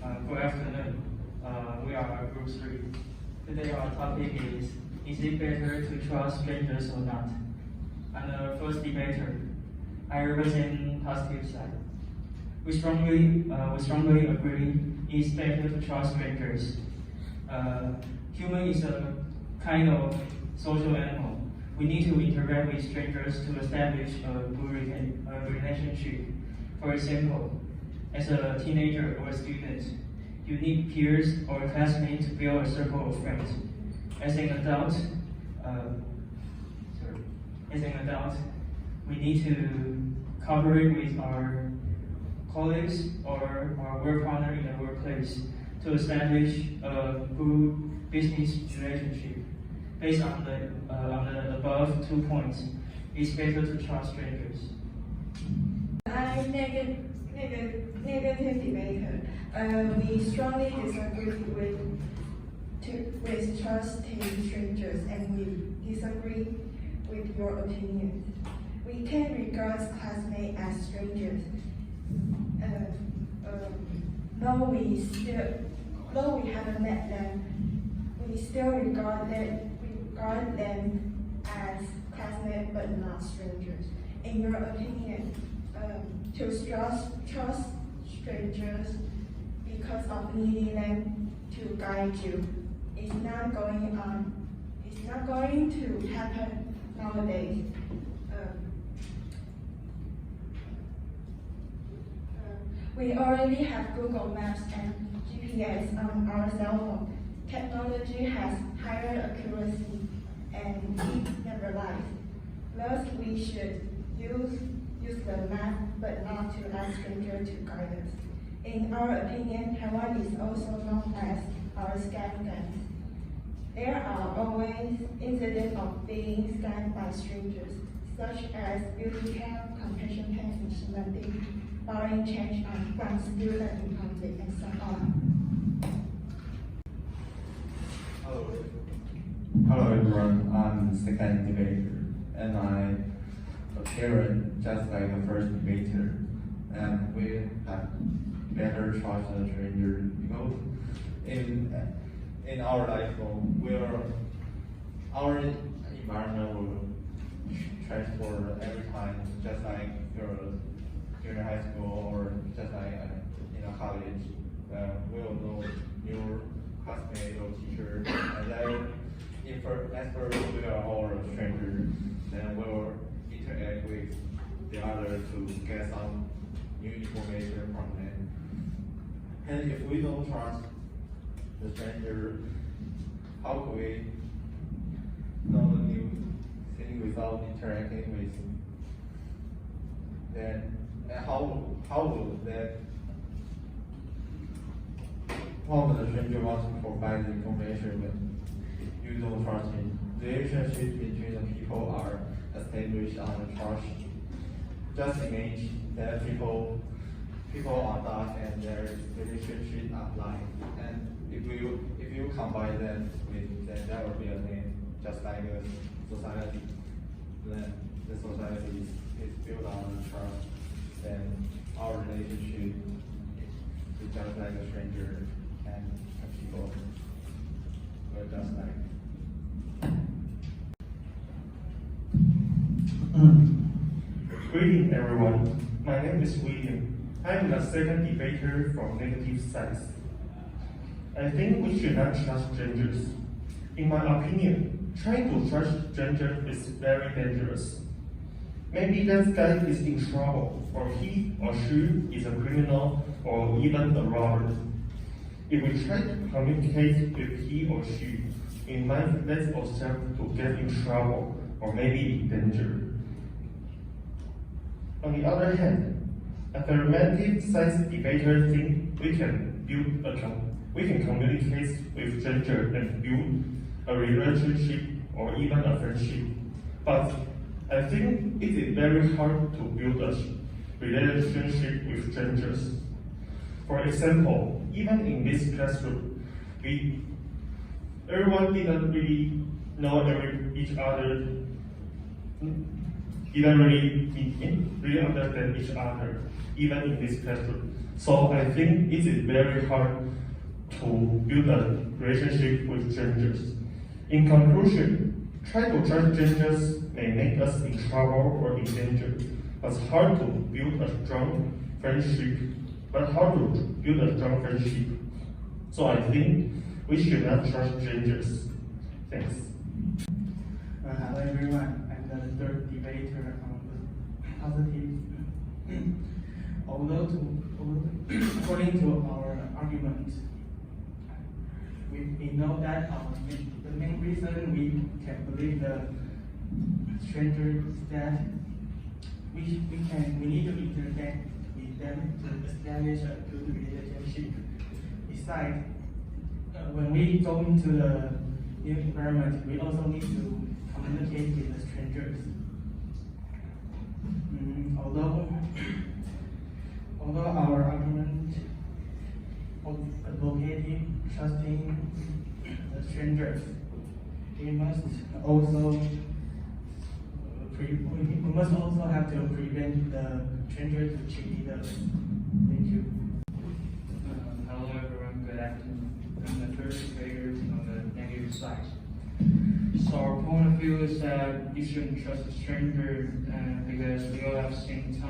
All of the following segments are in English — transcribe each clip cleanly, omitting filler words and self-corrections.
Good afternoon. We are Group 3. Today our topic is it better to trust strangers or not? I'm the first debater. I represent positive side. We strongly agree it's better to trust strangers. Human is a kind of social animal. We need to interact with strangers to establish a good relationship. For example, as a teenager or a student, you need peers or classmates to build a circle of friends. As an adult, we need to cooperate with our colleagues or our work partner in the workplace to establish a good business relationship. Based on the above 2 points, it's better to trust strangers. I'm negative debater. We strongly disagree with trusting strangers, and we disagree with your opinion. We can regard classmates as strangers. Though we haven't met them, we still regard them as classmates but not strangers. In your opinion, to trust strangers because of needing them to guide you is not going to happen nowadays. We already have Google Maps and GPS on our cell phone. Technology has higher accuracy and it never lies. Thus, we should use the map but not to ask strangers to guide us. In our opinion, Taiwan is also known as our scam dance. There are always incidents of being scammed by strangers, such as beauty camp, compassion camp, and smuggling, borrowing change from students in public, and so on. Hello everyone, I'm the second debater, and I'm a parent just like the first debater, and we have better trust the stranger because in our life, our environment will transform every time, just like during high school or just like in a college. We will know your classmates or teachers, and then if we are all a stranger, then we will interact with the others to get some new information from them. And if we don't trust the stranger, how can we know the new thing without interacting with them? And how will that? How will the stranger want to provide the information when you don't trust him? The relationship between the people are established on the trust. Just imagine that people are not and their relationship are lying. And if you combine them with, then that will be a name, just like a society. Then the society is built on trust. Then our relationship is just like a stranger and people. We're just like. Greeting everyone, my name is William. I'm the second debater from negative sides. I think we should not trust strangers. In my opinion, trying to trust strangers is very dangerous. Maybe that guy is in trouble, or he or she is a criminal, or even a robber. If we try to communicate with he or she, it might let ourselves to get in trouble, or maybe in danger. On the other hand, affirmative science debaters think we can communicate with strangers and build a relationship or even a friendship. But I think it is very hard to build a relationship with strangers. For example, even in this classroom, everyone didn't really know each other didn't really understand each other, even in this classroom. So I think it is very hard to build a relationship with strangers. In conclusion, trying to trust strangers may make us in trouble or in danger, but it's hard to build a strong friendship. So I think we should not trust strangers. Thanks. Hello everyone, I'm the third debater on the positive. Although according to our argument, we know that the main reason we can believe the stranger is that we need to interact with them to establish a good relationship. Besides, when we go into the new environment, we also need to communicate with the strangers. Although our argument advocating trusting the strangers, we must also have to prevent the strangers to cheat us. Thank you. Hello everyone, good afternoon. I'm the first debater on the negative side. So our point of view is that you shouldn't trust a stranger because we all have seen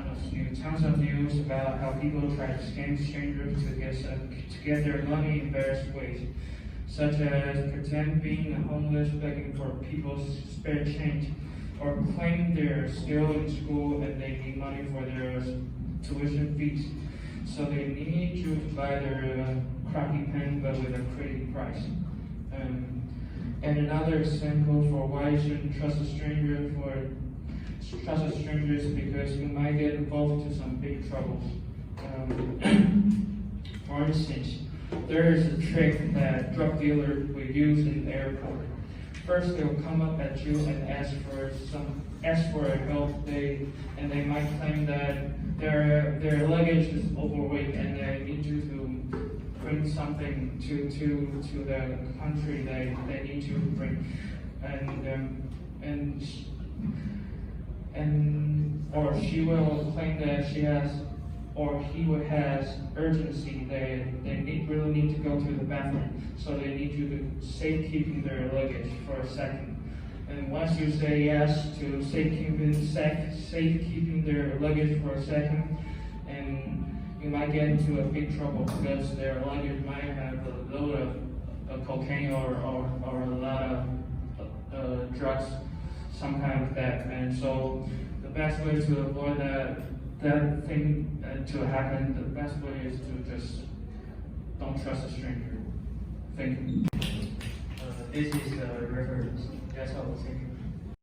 tons of news about how people try to scam strangers to get their money in various ways, such as pretend being a homeless begging for people's spare change, or claim they're still in school and they need money for their tuition fees. So they need you to buy their crappy pen but with a crazy price. And another example for why you shouldn't trust a stranger is because you might get involved in some big troubles. For instance, there is a trick that drug dealers will use in the airport. First, they'll come up at you and ask for help. They might claim that their luggage is overweight and they need you to bring something to the country they need to bring, or she will claim that she has or he has urgency. They really need to go to the bathroom, so they need you to safekeeping their luggage for a second. And once you say yes to safekeeping their luggage for a second, and you might get into a big trouble because their luggage might have a load of cocaine or a lot of drugs, some kind of that. And so the best way to avoid that thing to happen, the best way is to just don't trust a stranger. Thank you. This is the reference. That's all. Thank you.